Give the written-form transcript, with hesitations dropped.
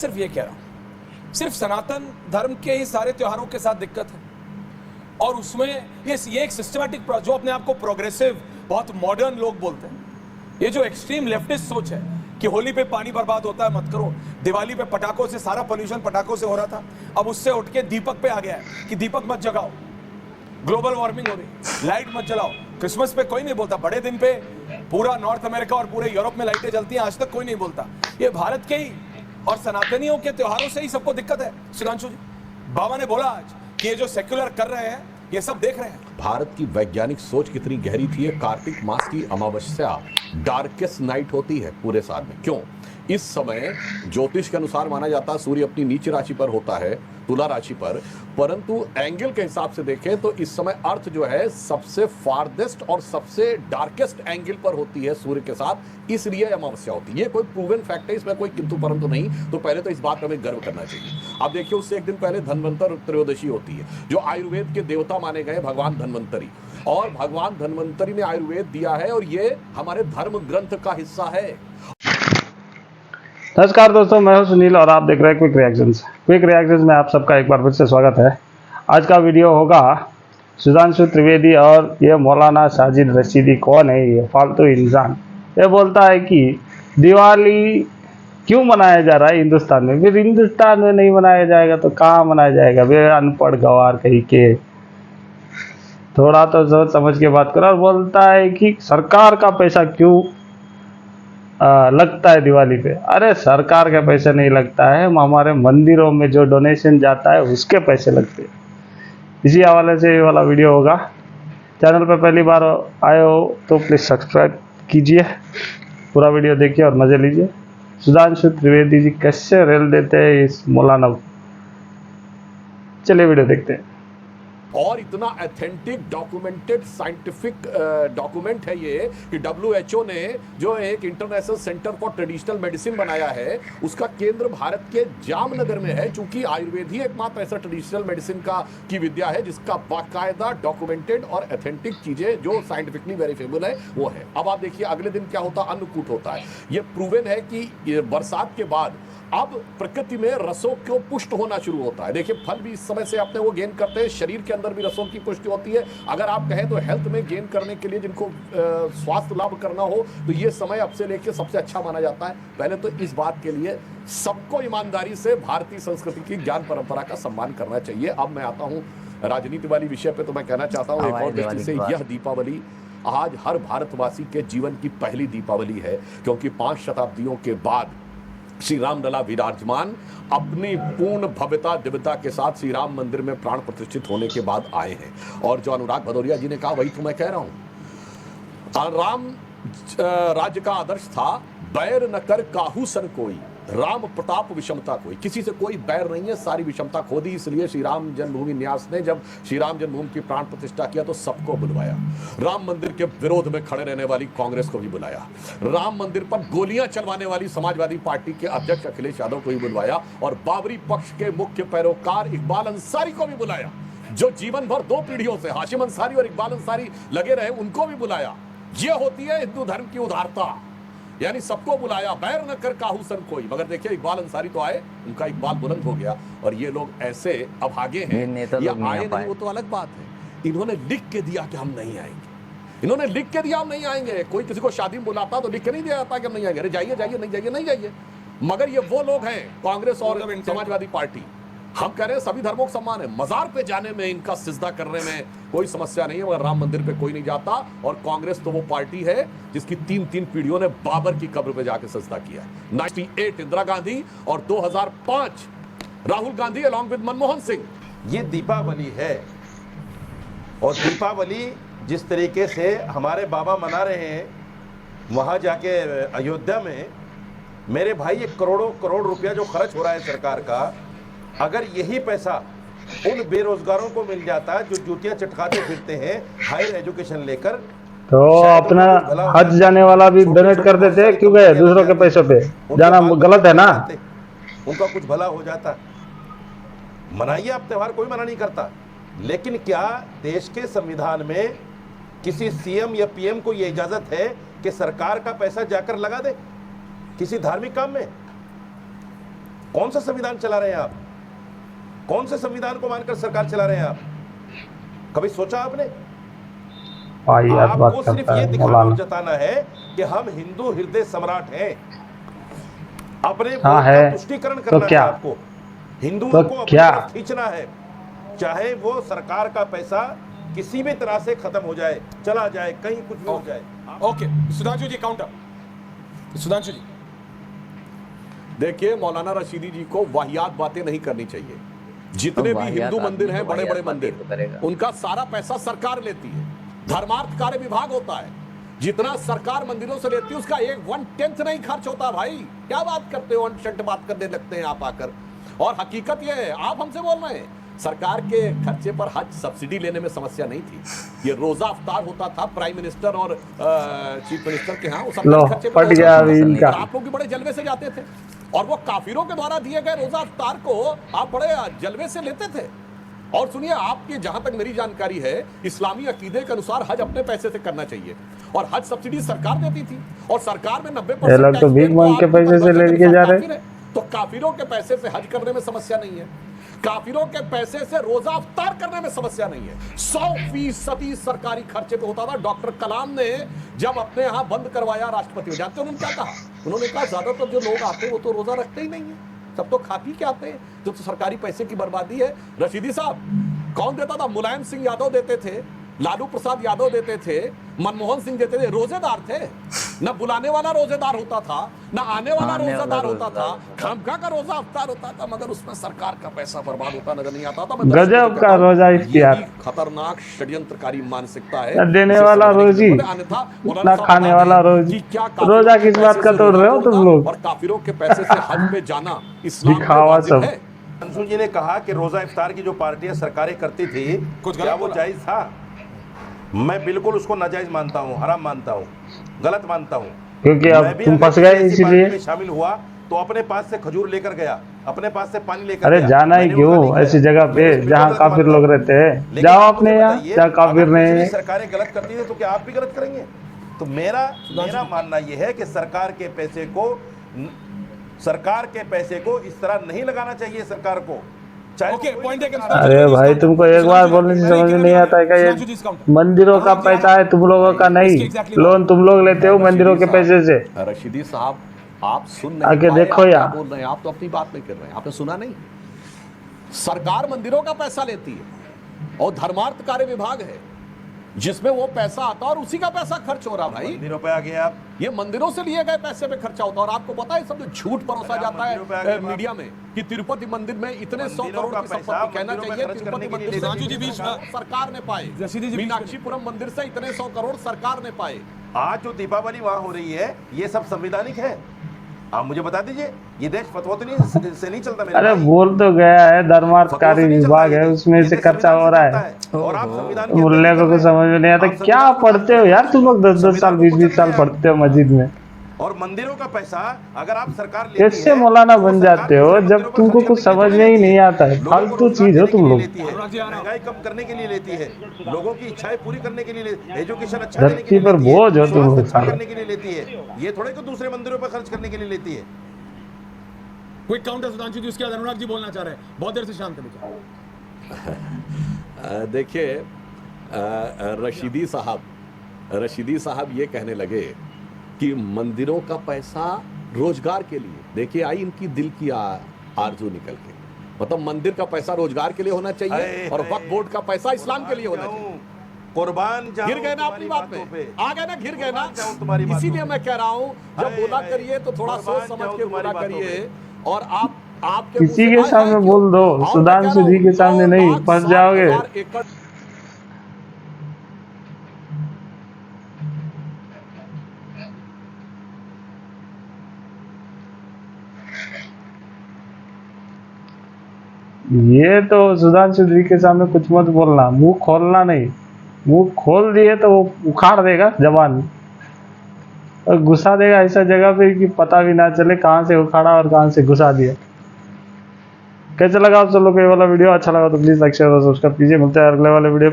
सिर्फ ये कह रहा हूं, सिर्फ सनातन धर्म के ही सारे त्योहारों के साथ दिक्कत है और उसमें ये एक सिस्टमैटिक जो अपने आप को प्रोग्रेसिव बहुत मॉडर्न लोग बोलते हैं, ये जो एक्सट्रीम लेफ्टिस्ट सोच है कि होली पे पानी बर्बाद होता है मत करो, दिवाली पे पटाखों से सारा पोल्यूशन पटाखों से हो रहा था, अब उससे उठ के दीपक पे आ गया है कि दीपक मत जगाओ, ग्लोबल वार्मिंग हो रही, लाइट मत जलाओ। क्रिसमस पे कोई नहीं बोलता, बड़े दिन पे पूरा नॉर्थ अमेरिका और पूरे यूरोप में लाइटें जलती हैं, आज तक कोई नहीं बोलता। ये भारत के ही और सनातनियों के त्योहारों से ही सबको दिक्कत है। सुधांशु जी, बाबा ने बोला आज कि ये जो सेक्युलर कर रहे हैं ये सब देख रहे हैं। भारत की वैज्ञानिक सोच कितनी गहरी थी। कार्तिक मास की अमावस्या डार्केस्ट नाइट होती है पूरे साल में। क्यों? इस समय ज्योतिष के अनुसार माना जाता है सूर्य अपनी नीच राशि पर होता है, तुला राशि पर, परंतु एंगल के हिसाब से देखें तो इस समय अर्थ जो है सबसे फार्देस्ट और सबसे डार्केस्ट एंगल पर होती है सूर्य के साथ, इसलिए अमावस्या होती है। ये कोई प्रूवन फैक्ट है, इसमें कोई किंतु परंतु नहीं। तो पहले तो इस बात पर हमें गर्व करना चाहिए। अब देखिए, उससे एक दिन पहले धन्वंतर त्रयोदशी होती है, जो आयुर्वेद के देवता माने गए भगवान धन्वंतरी, और भगवान धन्वंतरी ने आयुर्वेद दिया है और ये हमारे धर्म ग्रंथ का हिस्सा है। नमस्कार दोस्तों, मैं हूं सुनील और आप देख रहे हैं क्विक रिएक्शंस। क्विक रिएक्शंस में आप सबका एक बार फिर से स्वागत है। आज का वीडियो होगा सुधांशु त्रिवेदी और ये मौलाना साजिद रशीदी कौन है, ये फालतू इंसान। ये बोलता है कि दिवाली क्यों मनाया जा रहा है हिंदुस्तान में, फिर हिंदुस्तान में नहीं मनाया जाएगा तो कहाँ मनाया जाएगा। वे अनपढ़ गवार कहीं के, थोड़ा तो सोच समझ के बात करो। और बोलता है कि सरकार का पैसा क्यों लगता है दिवाली पे। अरे सरकार के पैसे नहीं लगता है, हमारे मंदिरों में जो डोनेशन जाता है उसके पैसे लगते हैं। इसी हवाले से ये वाला वीडियो होगा। चैनल पर पहली बार आए हो तो प्लीज़ सब्सक्राइब कीजिए, पूरा वीडियो देखिए और मज़े लीजिए। सुधांशु त्रिवेदी जी कैसे रेल देते हैं इस मौलाना। चलिए वीडियो देखते हैं। और इतना ऑथेंटिक डॉक्यूमेंटेड साइंटिफिक डॉक्यूमेंट है ये कि WHO ने जो एक international centre for traditional medicine बनाया है, उसका केंद्र भारत के जामनगर में है। चूंकि आयुर्वेद ही एकमात्र ऐसा ट्रेडिशनल मेडिसिन की विद्या है जिसका बाकायदा डॉक्यूमेंटेड और ऑथेंटिक चीजें जो साइंटिफिकली वेरीफेबल है वो है। अब आप देखिए अगले दिन क्या होता है, अन्नकूट होता है। ये प्रूवन है कि बरसात के बाद अब प्रकृति में रसों को पुष्ट होना शुरू होता है। देखिए, फल भी इस समय से अपने वो गेन करते हैं, शरीर के अंदर भी रसों की पुष्टि होती है। अगर आप कहें तो हेल्थ में गेन करने के लिए, जिनको स्वास्थ्य लाभ करना हो, तो ये समय अब से लेकर सबसे अच्छा माना जाता है। पहले तो इस बात के लिए सबको ईमानदारी से भारतीय संस्कृति की ज्ञान परंपरा का सम्मान करना चाहिए। अब मैं आता हूँ राजनीति वाली विषय पे, तो मैं कहना चाहता हूँ एक और दृष्टि से यह दीपावली आज हर भारतवासी के जीवन की पहली दीपावली है, क्योंकि 5 शताब्दियों के बाद श्री राम लला विराजमान अपनी पूर्ण भव्यता दिव्यता के साथ श्री राम मंदिर में प्राण प्रतिष्ठित होने के बाद आए हैं। और जो अनुराग भदौरिया जी ने कहा वही तो मैं कह रहा हूं। राम राज्य का आदर्श था, बैर न कर काहू सन कोई, राम प्रताप विषमता कोई। किसी से कोई बैर नहीं है, सारी विषमता खो दी। इसलिए श्री राम जन्मभूमि न्यास ने जब श्री राम जन्मभूमि की प्राण प्रतिष्ठा किया तो सबको बुलवाया। राम मंदिर के विरोध में खड़े रहने वाली कांग्रेस को भी बुलाया, राम मंदिर पर गोलियां चलवाने वाली समाजवादी पार्टी के अध्यक्ष अखिलेश यादव को भी बुलवाया, और बाबरी पक्ष के मुख्य पैरोकार इकबाल अंसारी को भी बुलाया, जो जीवन भर 2 पीढ़ियों से हाशिम अंसारी और इकबाल अंसारी लगे रहे, उनको भी बुलाया। यह होती है हिंदू धर्म की उदारता, यानी सबको बुलाया, बैर न कर काहू सन कोई। मगर देखिए, इकबाल अंसारी तो आए, उनका इकबाल बुलंद हो गया, और ये लोग ऐसे अब आगे हैं या आए नहीं वो तो अलग बात है। इन्होंने लिख के दिया कि हम नहीं आएंगे, इन्होंने लिख के दिया हम नहीं आएंगे। कोई किसी को शादी में बुलाता तो लिख के नहीं दिया जाता कि हम नहीं आएंगे, अरे जाइए जाइए, नहीं जाइए नहीं जाइए। मगर ये वो लोग हैं कांग्रेस और समाजवादी पार्टी। हम कह रहे हैं सभी धर्मों का सम्मान है, मजार पे जाने में, इनका सिजदा करने में कोई समस्या नहीं है, मगर राम मंदिर पे कोई नहीं जाता। और कांग्रेस तो वो पार्टी है जिसकी 3 पीढ़ियों ने बाबर की कब्र पे जाके सिजदा किया। 98 इंदिरा गांधी और 2005 राहुल गांधी अलॉन्ग विद मनमोहन सिंह। ये दीपावली है, और दीपावली जिस तरीके से हमारे बाबा मना रहे हैं वहाँ जाके अयोध्या में, मेरे भाई ये करोड़ों करोड़ रुपया जो खर्च हो रहा है सरकार का, अगर यही पैसा उन बेरोजगारों को मिल जाता है जो जूतियां चटकाते फिरते हैं हायर एजुकेशन लेकर, तो अपना हज जाने वाला भी डोनेट कर देते हैं। क्यों गए दूसरों के पैसों पे जाना गलत है ना, उनका कुछ भला हो जाता। मनाइए आप त्यौहार, कोई मना नहीं करता, लेकिन क्या देश के संविधान में किसी CM या PM को ये इजाजत है कि सरकार का पैसा जाकर लगा दे किसी धार्मिक काम में? कौन सा संविधान चला रहे हैं आप? कौन से संविधान को मानकर सरकार चला रहे हैं आप? कभी सोचा आपने? वाहियात बात आपको सिर्फ करता ये है दिखाना मौलाना। और जताना है कि हम हिंदू हृदय सम्राट हैं। अपने हाँ वोट है, का तुष्टीकरण तो करना क्या? है आपको, हिंदुओं तो को अपनी क्या? तरफ खींचना है, चाहे वो सरकार का पैसा किसी भी तरह से खत्म हो जाए, चला जाए, कहीं कुछ भी हो जाए। ओके सुधांशु जी काउंटर, सुधांशु जी। देखिए मौलाना रशीदी जी को वाहियात बातें नहीं करनी चाहिए। जितने भी हिंदू मंदिर हैं, बड़े बड़े मंदिर, उनका सारा पैसा सरकार लेती है। धर्मार्थ कार्य विभाग होता है, जितना सरकार मंदिरों से लेती है उसका 1/10 नहीं खर्च होता। भाई क्या बात करते हो, अनशंट बात करने लगते हैं आप आकर। और हकीकत यह है, आप हमसे बोल रहे हैं सरकार के खर्चे पर हज सब्सिडी लेने में समस्या नहीं थी। ये रोजा अफ्तार होता था प्राइम मिनिस्टर और चीफ मिनिस्टर के यहाँ, लो पट गया अभी इनका। आप लोग भी बड़े जलवे से जाते थे, और वो काफिरों के द्वारा दिए गए रोजा अफ्तार को आप बड़े जलवे से लेते थे। और सुनिए, आपकी जहां तक मेरी जानकारी है, इस्लामी अकीदे के अनुसार हज अपने पैसे से करना चाहिए, और हज सब्सिडी सरकार देती थी, और सरकार में 90% ये लोग तो भीख मांग के पैसे से लेके जा रहे हैं। तो काफिरों के पैसे से हज करने में समस्या नहीं है, काफिरों के पैसे से रोजा अफ्तार करने में समस्या नहीं है। 100% सरकारी खर्चे पे होता था। डॉक्टर कलाम ने जब अपने यहाँ बंद करवाया राष्ट्रपति, जानते उन्होंने क्या कहा? उन्होंने कहा ज्यादातर जो लोग आते हैं वो तो रोजा रखते ही नहीं है, सब तो खा पी के आते हैं, तो सरकारी पैसे की बर्बादी है। रशीदी साहब कौन देता था? मुलायम सिंह यादव देते थे, लालू प्रसाद यादव देते थे, मनमोहन सिंह देते थे। रोजेदार थे, न बुलाने वाला रोजेदार होता था, न आने वाला रोजेदार होता था, खामखा का रोजा अफ्तार होता था, मगर उसमें सरकार का पैसा बर्बाद होता नजर नहीं आता था। गजब का रोजा इफ्तियार, खतरनाक षड्यंत्रकारी मानसिकता है। देने वाला रोजी, ना खाने वाला रोजी। रोजा किस बात का तोड़ रहे हो तुम लोग? और काफिरों के पैसे से हज पे जाना इस्लाम में दिखावा वाजिब सब। है। अंशु जी ने कहा कि रोजा इफ्तार की जो पार्टियां सरकारें करती थी, कुछ क्या गलत वो बोला? जायज था? मैं बिल्कुल उसको नाजायज मानता हूँ, हराम मानता हूँ, गलत मानता हूँ। क्योंकि मैं अब भी तुम अगर फंस गए किसी ऐसी इसीलिए। पार्टी में शामिल हुआ तो अपने पास से खजूर लेकर गया, अपने पास से पानी लेकर अरे गया। जाना ही मैंने उनका क्यों नहीं किया। ऐसी जगह पे मैं उसको जहाँ गलत काफिर मानता लोग हूँ। रहते हैं? लेकिन जाओ आप अपने मुझे यहाँ बताइए, जहाँ काफिर अगर नहीं पिछली है। सरकारें गलत करती थी तो क्या आप भी गलत करेंगे? तो मेरा मानना यह है कि सरकार के पैसे को इस तरह नहीं लगाना चाहिए सरकार को। चाहे ओके कोई पॉइंट भी टेकन। सरकार अरे भाई तुमको एक बार बोलने से समझ में नहीं आता है क्या? ये मंदिरों का पैसा है, तुम लोगों का नहीं। लोन तुम लोग लेते हो मंदिरों के पैसे से। रशीदी साहब आप सुन नहीं आगे पाए, देखो आप क्या यार। बोल रहे हैं? आप तो अपनी बात नहीं कर रहे हैं, आपने सुना नहीं। सरकार मंदिरों का पैसा लेती है, और धर्मार्थ कार्य विभाग है जिसमें वो पैसा आता है, और उसी का पैसा खर्च हो रहा भाई। मंदिरों पे आ गए आप। ये मंदिरों से लिए गए पैसे पे खर्चा होता है। और आपको पता है सब झूठ परोसा अरे आप जाता मंदिरों पे आ है गए बात। मीडिया में कि तिरुपति मंदिर में इतने 100 मंदिरों करोड़ का की पैसा संपत्ति, कहना मंदिरों में चाहिए खर्च तिरुपति करने के मंदिर लिए से राजू जी बीच में- सरकार ने पाए, रशीदी जी बीच में- मीनाक्षीपुरम मंदिर से इतने 100 करोड़ सरकार ने पाए। आज जो दीपावली वहां हो रही है, ये सब संवैधानिक है? आप मुझे बता दीजिए, ये देश फतवा तो नहीं से नहीं चलता मेरे अरे भाई। बोल तो गया है धर्मार्थ फतवा कार्य से नहीं चलता विभाग ये है, देश। उसमें ये से देश खर्चा संविधान हो से रहा है। चलता और आप संविधान के मुल्ले अंदर को नहीं कुछ कर रहे समझ में नहीं आता। आप क्या संविधान को पढ़ते हो यार तुम लोग? 10-10 साल संविधान को 20-20 साल चलते हैं। पढ़ते हो मस्जिद में। और मंदिरों का पैसा अगर आप सरकार लेती कैसे है, मौलाना तो बन सरकार जाते हो दूसरे जब मंदिरों पर तुमको खर्च कुछ करने के समझ लिए में ही लेती नहीं है। आता है? लोगों को फालतू रोजगार चीज हो देने तुम के लिए लोग। लेती है, अनुराग जी, आ रहा हूं। महंगाई कम करने के लिए लेती है, लोगों की इच्छाएं पूरी करने के लिए, एजुकेशन अच्छा देने के धरती लिए पर लेती है, बोझ हो तुम स्वास्थ्य लोग अच्छा साले। करने के लिए लेती है। ये थोड़े को दूसरे मंदिरों पर खर्च करने के लिए लेती है। क्विक काउंटर सुधांशु जी, उसके बाद अनुराग जी बोलना चाह रहे हैं। बहुत देर से शांत है बेचारे। देखिए रशीदी साहब ये कहने लगे कि मंदिरों का पैसा रोजगार के लिए। देखिए आई इनकी दिल की आरजू निकल के, मतलब मंदिर का पैसा रोजगार के लिए होना चाहिए, और वक्फ बोर्ड का पैसा इस्लाम के लिए होना चाहिए। कुर्बान जाऊं घिर गए ना अपनी बात बातों में, पे। आ गए ना, घिर गए ना। जाऊं तुम्हारी बातों इसीलिए पे। मैं कह रहा हूँ जब हाय, बोला हाय, करिए तो थोड़ा सोच कुर्बान समझ जाऊं के तुम्हारी बोला बातों करिए। पे। और आपके किसी मुंह के से सामने आए बोल क्यों? दो, और मैं सुधांशु कह रहा जी के हूं, सामने नहीं, 9,60,000 फंस जाओगे। एकड़ ये तो सुधांशु जी के सामने कुछ मत बोलना, मुंह खोलना नहीं। मुंह खोल दिए तो वो उखाड़ देगा जबान और घुसा देगा ऐसा जगह पे कि पता भी ना चले कहाँ से उखाड़ा और कहाँ से घुसा दिया। कैसे लगा आप सब लोग को ये वाला वीडियो? अच्छा लगा तो प्लीज लाइक शेयर और सब्सक्राइब कीजिए। मिलते हैं अगले वाले वीडियो।